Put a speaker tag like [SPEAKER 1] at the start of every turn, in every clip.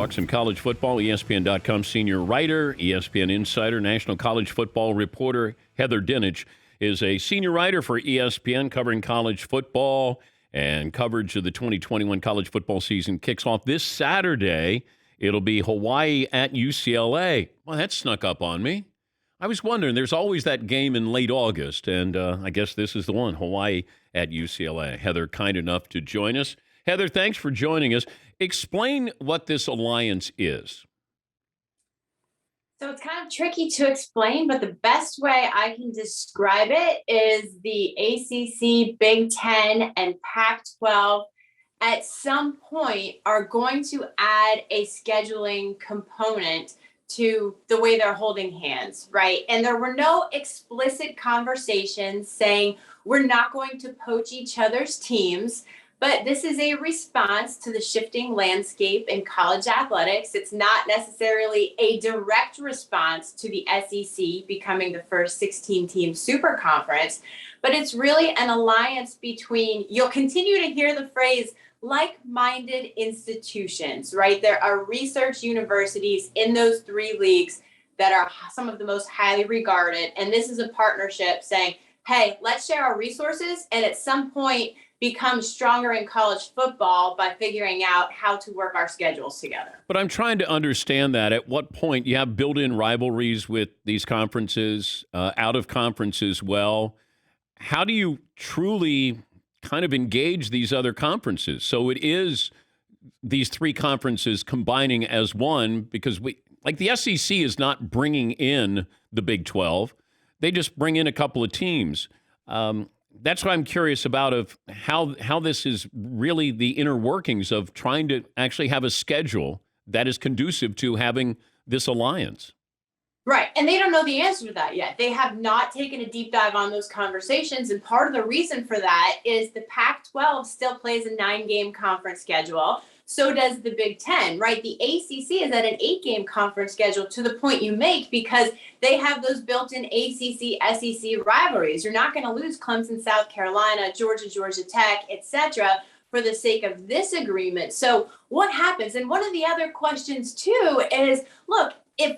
[SPEAKER 1] Talk some college football. ESPN.com senior writer, ESPN insider, national college football reporter Heather Dinich is a senior writer for ESPN covering college football, and coverage of the 2021 college football season kicks off this Saturday. It'll be Hawaii at UCLA. Well, that snuck up on me. I was wondering, there's always that game in late August, and I guess this is the one, Hawaii at UCLA. Heather, kind enough to join us. Heather, thanks for joining us. Explain what this alliance is.
[SPEAKER 2] So it's kind of tricky to explain, but the best way I can describe it is the ACC, Big Ten, and Pac-12 at some point are going to add a scheduling component to the way they're holding hands, right? And there were no explicit conversations saying we're not going to poach each other's teams. But this is a response to the shifting landscape in college athletics. It's not necessarily a direct response to the SEC becoming the first 16-team super conference, but it's really an alliance between, you'll continue to hear the phrase, like-minded institutions, right? There are research universities in those three leagues that are some of the most highly regarded. And this is a partnership saying, hey, let's share our resources and at some point become stronger in college football by figuring out how to work our schedules together.
[SPEAKER 1] But I'm trying to understand that. At what point you have built-in rivalries with these conferences, out of conference as well. How do you truly kind of engage these other conferences? So it is these three conferences combining as one, because the SEC is not bringing in the Big 12. They just bring in a couple of teams. That's what I'm curious about, of how this is really the inner workings of trying to actually have a schedule that is conducive to having this alliance.
[SPEAKER 2] Right. And they don't know the answer to that yet. They have not taken a deep dive on those conversations. And part of the reason for that is the Pac-12 still plays a 9-game conference schedule. So does the Big Ten, right? The ACC is at an 8-game conference schedule, to the point you make, because they have those built-in ACC, SEC rivalries. You're not going to lose Clemson, South Carolina, Georgia, Georgia Tech, etc., for the sake of this agreement. So what happens? And one of the other questions, too, is, look, if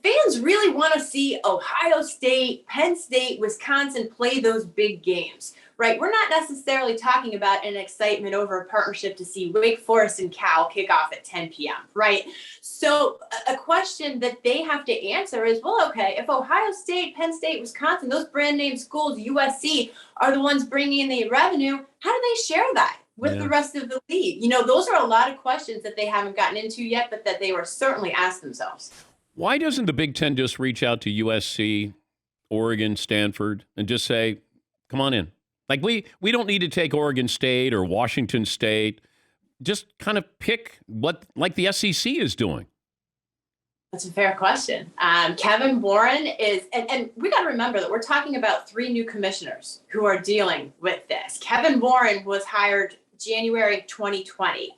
[SPEAKER 2] fans really want to see Ohio State, Penn State, Wisconsin play those big games, right? We're not necessarily talking about an excitement over a partnership to see Wake Forest and Cal kick off at 10 p.m., right? So a question that they have to answer is, well, okay, if Ohio State, Penn State, Wisconsin, those brand name schools, USC, are the ones bringing in the revenue, how do they share that with the rest of the league? Those are a lot of questions that they haven't gotten into yet, but that they were certainly asked themselves.
[SPEAKER 1] Why doesn't the Big Ten just reach out to USC, Oregon, Stanford, and just say, come on in? Like, we don't need to take Oregon State or Washington State. Just kind of pick what, like the SEC is doing.
[SPEAKER 2] That's a fair question. Kevin Warren is, and we got to remember that we're talking about 3 new commissioners who are dealing with this. Kevin Warren was hired January 2020.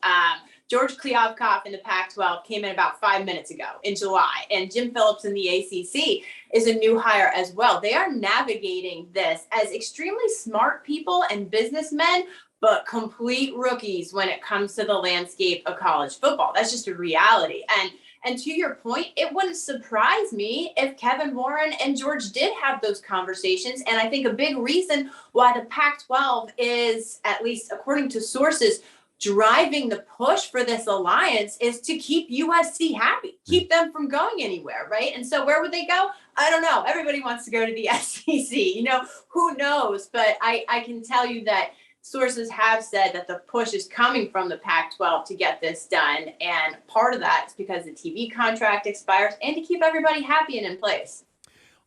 [SPEAKER 2] George Kliavkoff in the Pac-12 came in about 5 minutes ago in July, and Jim Phillips in the ACC is a new hire as well. They are navigating this as extremely smart people and businessmen, but complete rookies when it comes to the landscape of college football. That's just a reality. And to your point, it wouldn't surprise me if Kevin Warren and George did have those conversations. And I think a big reason why the Pac-12 is, at least according to sources, driving the push for this alliance is to keep USC happy, keep them from going anywhere, right? And so where would they go? I don't know. Everybody wants to go to the SEC. Who knows? But I can tell you that sources have said that the push is coming from the Pac-12 to get this done. And part of that is because the TV contract expires and to keep everybody happy and in place.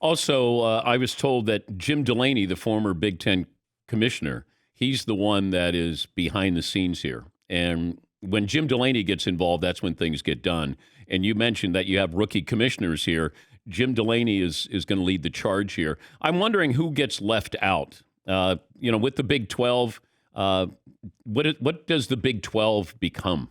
[SPEAKER 1] Also, I was told that Jim Delaney, the former Big Ten commissioner, he's the one that is behind the scenes here. And when Jim Delaney gets involved, that's when things get done. And you mentioned that you have rookie commissioners here. Jim Delaney is going to lead the charge here. I'm wondering who gets left out. With the Big 12, what does the Big 12 become?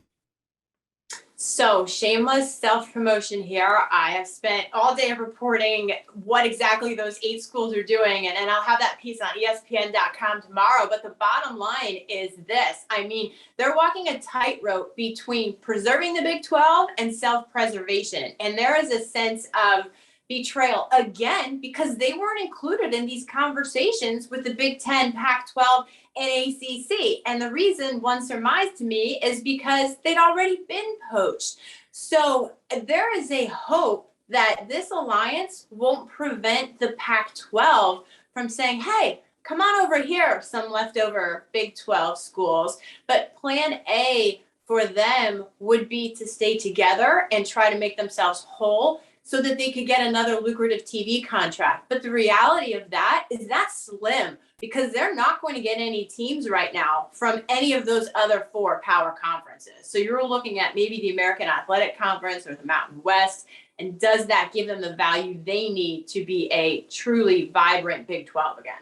[SPEAKER 2] So, shameless self promotion here. I have spent all day reporting what exactly those 8 schools are doing, and I'll have that piece on ESPN.com tomorrow. But the bottom line is this: I mean, they're walking a tightrope between preserving the Big 12 and self preservation. And there is a sense of betrayal again because they weren't included in these conversations with the Big 10, Pac 12, and ACC. And the reason, one surmised to me, is because they'd already been poached. So there is a hope that this alliance won't prevent the Pac 12 from saying, hey, come on over here, some leftover Big 12 schools. But plan A for them would be to stay together and try to make themselves whole so that they could get another lucrative TV contract. But the reality of that is that's slim because they're not going to get any teams right now from any of those other 4 power conferences. So you're looking at maybe the American Athletic Conference or the Mountain West. And does that give them the value they need to be a truly vibrant Big 12 again?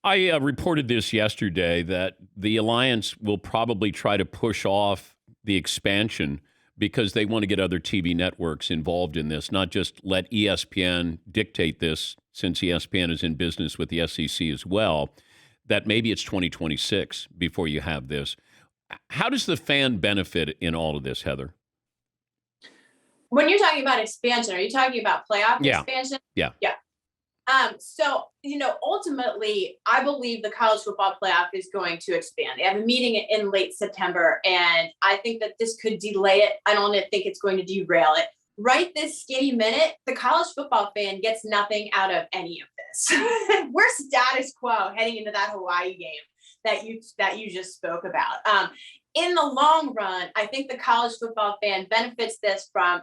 [SPEAKER 1] I reported this yesterday that the alliance will probably try to push off the expansion because they want to get other TV networks involved in this, not just let ESPN dictate this, since ESPN is in business with the SEC as well, that maybe it's 2026 before you have this. How does the fan benefit in all of this, Heather?
[SPEAKER 2] When you're talking about expansion, are you talking about playoff expansion?
[SPEAKER 1] Yeah.
[SPEAKER 2] So, ultimately, I believe the college football playoff is going to expand. They have a meeting in late September, and I think that this could delay it. I don't think it's going to derail it. Right this skinny minute, the college football fan gets nothing out of any of this. We're status quo heading into that Hawaii game that you just spoke about. In the long run, I think the college football fan benefits this from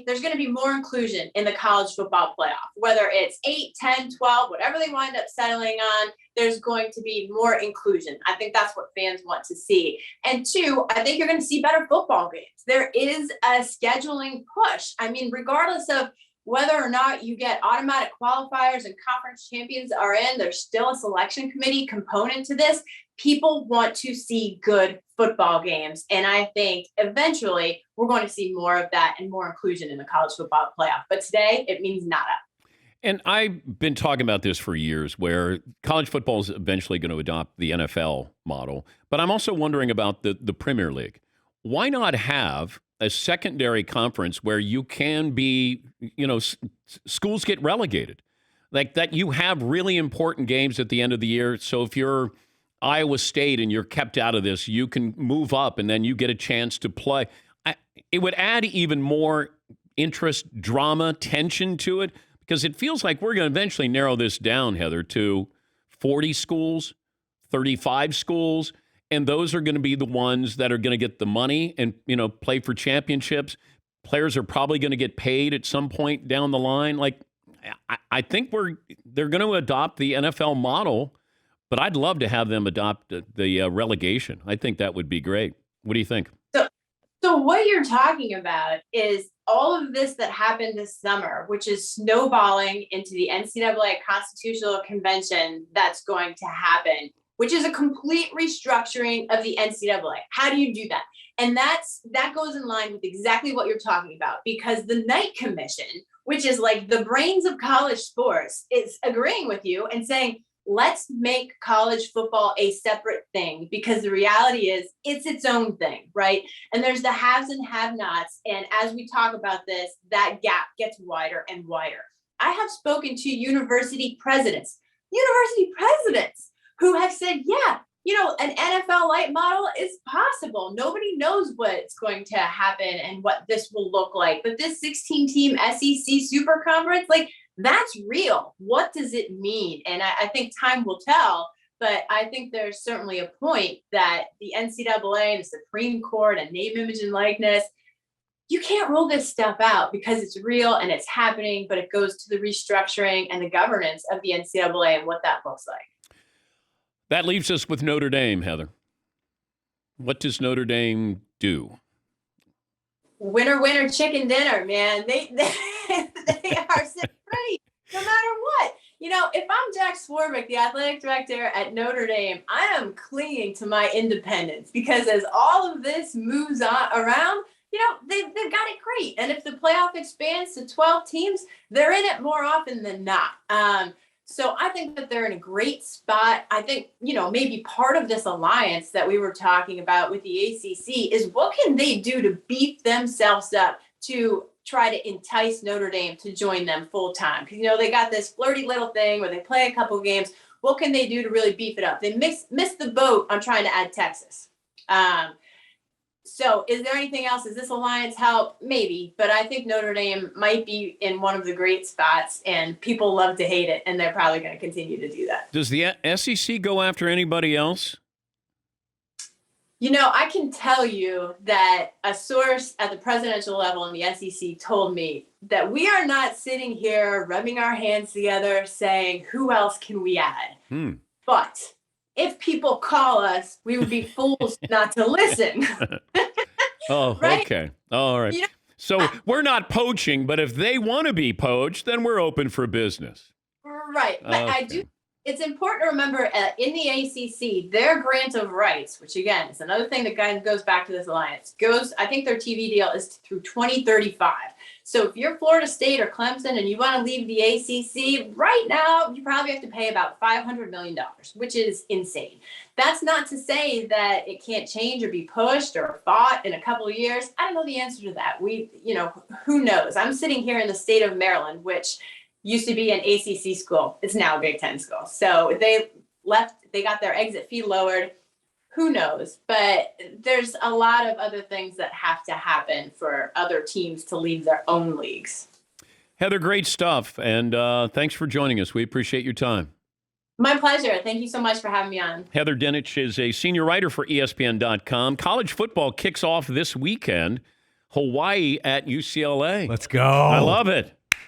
[SPEAKER 2] there's going to be more inclusion in the college football playoff, whether it's 8, 10, 12, whatever they wind up settling on, there's going to be more inclusion. I think that's what fans want to see. And 2, I think you're going to see better football games. There is a scheduling push. I mean, regardless of whether or not you get automatic qualifiers and conference champions are in, there's still a selection committee component to this. People want to see good football games. And I think eventually we're going to see more of that and more inclusion in the college football playoff. But today it means nada.
[SPEAKER 1] And I've been talking about this for years, where college football is eventually going to adopt the NFL model. But I'm also wondering about the Premier League. Why not have a secondary conference where you can be, schools get relegated, like that you have really important games at the end of the year. So if you're Iowa State and you're kept out of this, you can move up and then you get a chance to play. It would add even more interest, drama, tension to it, because it feels like we're going to eventually narrow this down, Heather, to 40 schools, 35 schools. And those are going to be the ones that are going to get the money and, play for championships. Players are probably going to get paid at some point down the line. Like, I think they're going to adopt the NFL model, but I'd love to have them adopt the relegation. I think that would be great. What do you think?
[SPEAKER 2] So what you're talking about is all of this that happened this summer, which is snowballing into the NCAA Constitutional Convention that's going to happen, which is a complete restructuring of the NCAA. How do you do that? And that goes in line with exactly what you're talking about, because the Knight Commission, which is like the brains of college sports, is agreeing with you and saying, let's make college football a separate thing, because the reality is it's its own thing, right? And there's the haves and have-nots. And as we talk about this, that gap gets wider and wider. I have spoken to university presidents who have said, yeah, an NFL light model is possible. Nobody knows what's going to happen and what this will look like. But this 16-team SEC Super Conference, that's real. What does it mean? And I think time will tell, but I think there's certainly a point that the NCAA, the Supreme Court, and name, image, and likeness, you can't rule this stuff out because it's real and it's happening, but it goes to the restructuring and the governance of the NCAA and what that looks like.
[SPEAKER 1] That leaves us with Notre Dame, Heather. What does Notre Dame do?
[SPEAKER 2] Winner, winner, chicken dinner, man. They are sitting ready no matter what. If I'm Jack Swarbrick, the athletic director at Notre Dame, I am clinging to my independence, because as all of this moves on around, they've got it great. And if the playoff expands to 12 teams, they're in it more often than not. So I think that they're in a great spot. I think, maybe part of this alliance that we were talking about with the ACC is what can they do to beef themselves up to try to entice Notre Dame to join them full time? Because, they got this flirty little thing where they play a couple games. What can they do to really beef it up? They missed the boat on trying to add Texas. So is there anything else? Does this alliance help? Maybe, but I think Notre Dame might be in one of the great spots, and people love to hate it, and they're probably going to continue to do that.
[SPEAKER 1] Does the SEC go after anybody else?
[SPEAKER 2] I can tell you that a source at the presidential level in the SEC told me that we are not sitting here rubbing our hands together saying, who else can we add? But if people call us, we would be fools not to listen.
[SPEAKER 1] Oh,
[SPEAKER 2] right?
[SPEAKER 1] Okay. All right. So we're not poaching, but if they want to be poached, then we're open for business.
[SPEAKER 2] Right. But it's important to remember in the ACC, their grant of rights, which again is another thing that goes back to this alliance, I think their TV deal is through 2035. So if you're Florida State or Clemson and you want to leave the ACC, right now you probably have to pay about $500 million, which is insane. That's not to say that it can't change or be pushed or fought in a couple of years. I don't know the answer to that. Who knows? I'm sitting here in the state of Maryland, which used to be an ACC school. It's now a Big Ten school. So they got their exit fee lowered. Who knows? But there's a lot of other things that have to happen for other teams to leave their own leagues.
[SPEAKER 1] Heather, great stuff. And thanks for joining us. We appreciate your time.
[SPEAKER 2] My pleasure. Thank you so much for having me on.
[SPEAKER 1] Heather Dinich is a senior writer for ESPN.com. College football kicks off this weekend. Hawaii at UCLA.
[SPEAKER 3] Let's go.
[SPEAKER 1] I love it.